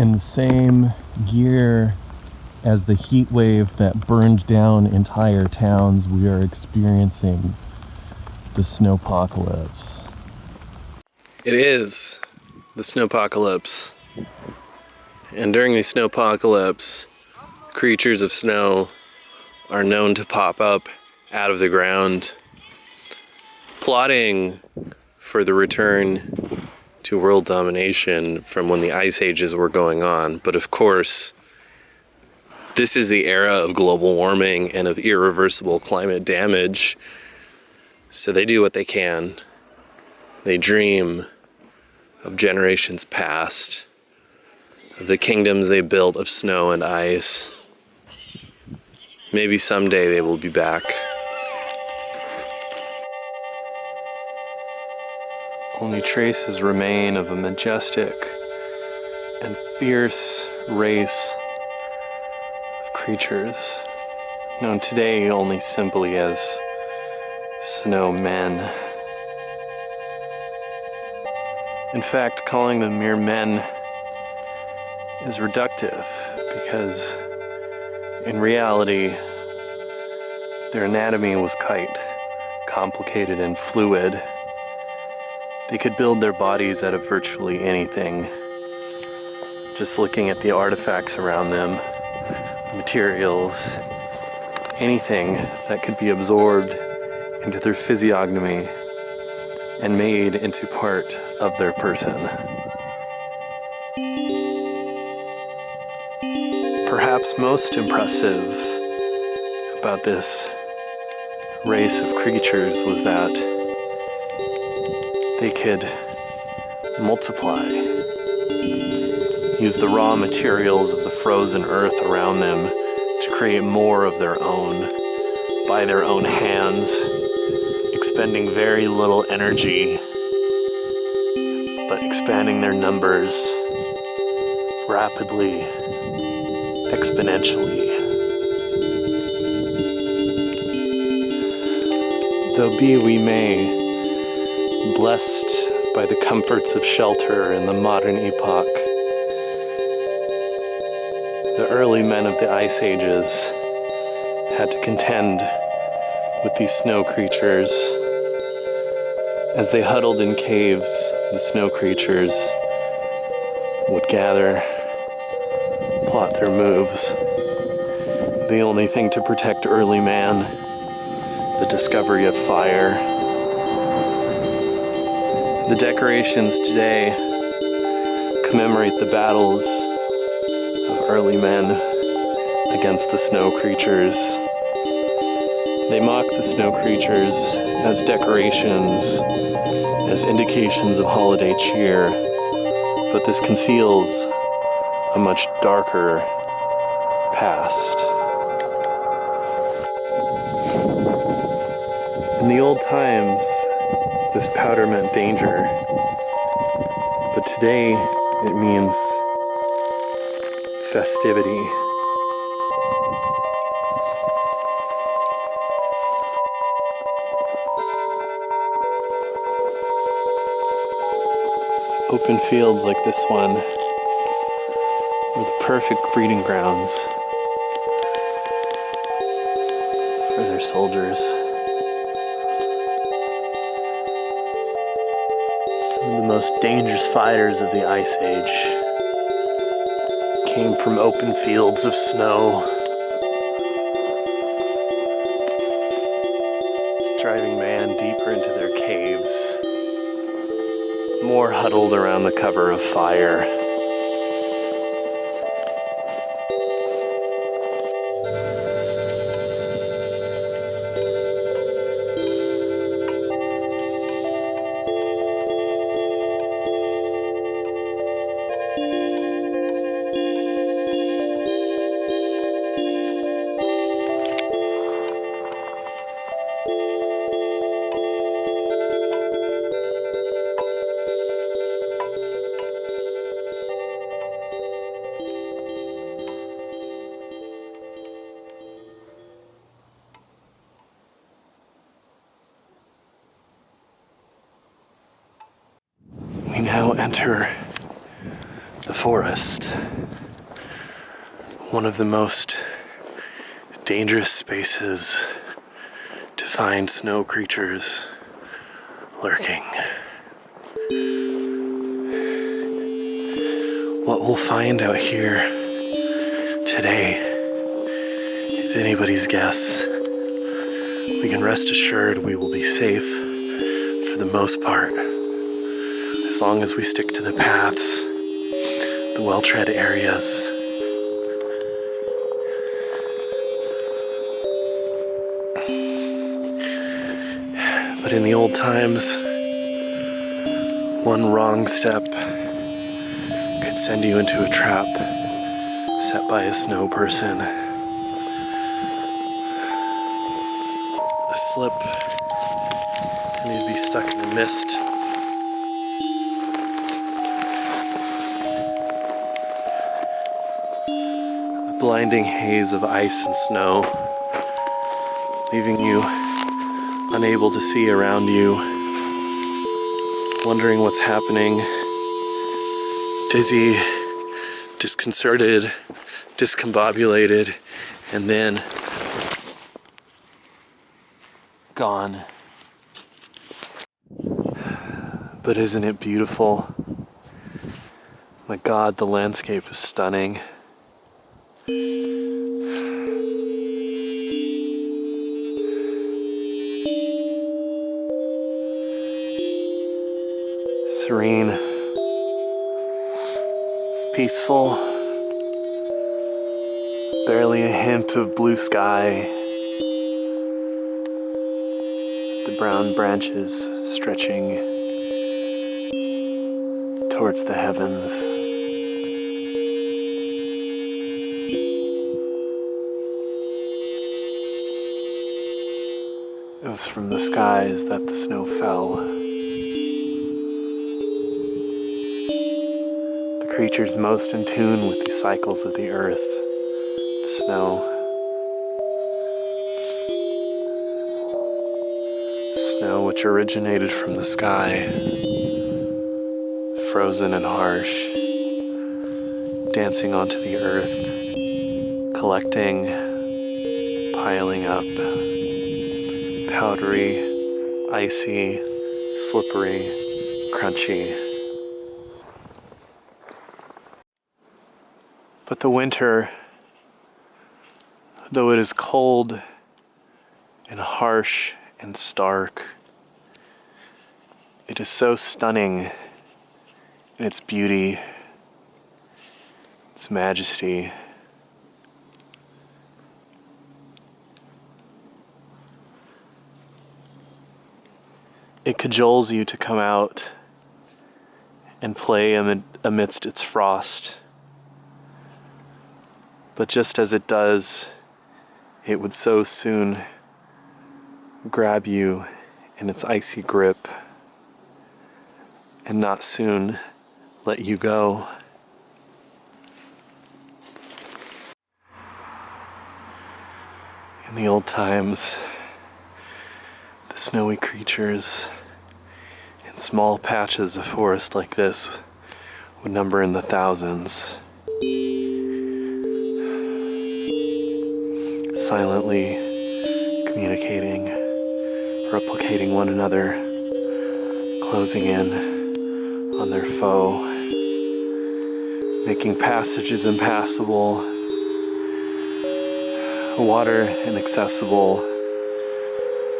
in the same gear as the heat wave that burned down entire towns, we are experiencing the snowpocalypse. It is the snowpocalypse. And during the snowpocalypse, creatures of snow are known to pop up out of the ground, plotting for the return to world domination from when the ice ages were going on. But of course, this is the era of global warming and of irreversible climate damage. So they do what they can. They dream of generations past, of the kingdoms they built of snow and ice. Maybe someday they will be back. Only traces remain of a majestic and fierce race of creatures, known today only simply as Snowmen. In fact, calling them mere men is reductive, because in reality, their anatomy was quite complicated and fluid. They could build their bodies out of virtually anything. Just looking at the artifacts around them, materials, anything that could be absorbed into their physiognomy and made into part of their person. Perhaps most impressive about this race of creatures was that they could multiply, use the raw materials of the frozen earth around them to create more of their own by their own hands, expending very little energy, but expanding their numbers rapidly, exponentially. Though be we may, blessed by the comforts of shelter in the modern epoch, the early men of the ice ages had to contend with these snow creatures. As they huddled in caves, the snow creatures would gather, plot their moves. The only thing to protect early man, the discovery of fire. The decorations today commemorate the battles of early men against the snow creatures. They mock the snow creatures as decorations, as indications of holiday cheer, but this conceals a much darker past. In the old times, this powder meant danger, but today it means festivity. Open fields like this one were the perfect breeding grounds for their soldiers. Some of the most dangerous fighters of the Ice Age came from open fields of snow, driving man deeper into their caves, more huddled around the cover of fire. We now enter the forest. One of the most dangerous spaces to find snow creatures lurking. What we'll find out here today is anybody's guess. We can rest assured we will be safe for the most part, as long as we stick to the paths, the well-tread areas. But in the old times, one wrong step could send you into a trap set by a snow person. A slip, and you'd be stuck in the mist. A blinding haze of ice and snow, leaving you unable to see around you, wondering what's happening, dizzy, disconcerted, discombobulated, and then gone. But isn't it beautiful? My God, the landscape is stunning. Serene. It's peaceful. Barely a hint of blue sky. The brown branches stretching towards the heavens. It was from the skies that the snow fell. Creatures most in tune with the cycles of the earth, the snow. Snow which originated from the sky, frozen and harsh, dancing onto the earth, collecting, piling up, powdery, icy, slippery, crunchy. But the winter, though it is cold and harsh and stark, it is so stunning in its beauty, its majesty. It cajoles you to come out and play amidst its frost. But just as it does, it would so soon grab you in its icy grip and not soon let you go. In the old times, the snowy creatures in small patches of forest like this would number in the thousands. Silently communicating, replicating one another, closing in on their foe, making passages impassable, water inaccessible,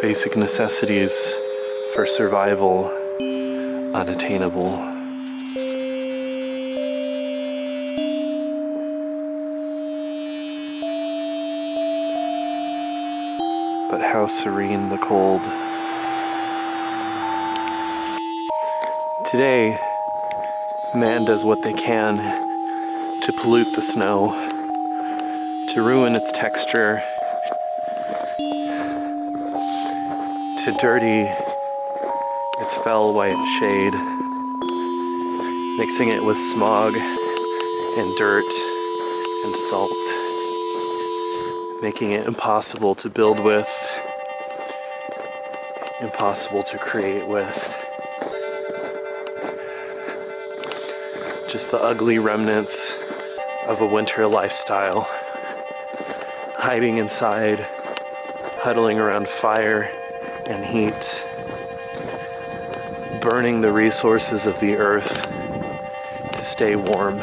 basic necessities for survival unattainable. But how serene the cold. Today, man does what they can to pollute the snow, to ruin its texture, to dirty its fell white shade, mixing it with smog and dirt and salt, making it impossible to build with, impossible to create with. just the ugly remnants of a winter lifestyle, hiding inside, huddling around fire and heat, burning the resources of the earth to stay warm.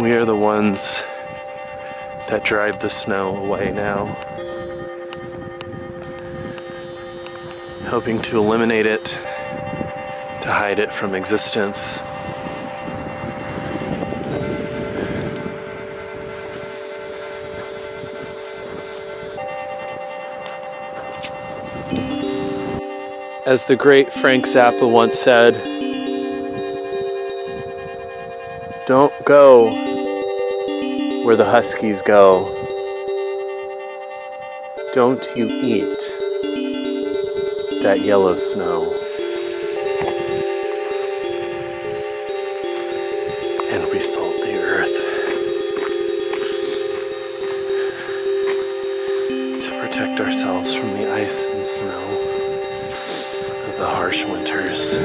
We are the ones that drive the snow away now, hoping to eliminate it, to hide it from existence. As the great Frank Zappa once said, "Don't go where the huskies go. Don't you eat that yellow snow." And we salt the earth to protect ourselves from the ice and snow of the harsh winters.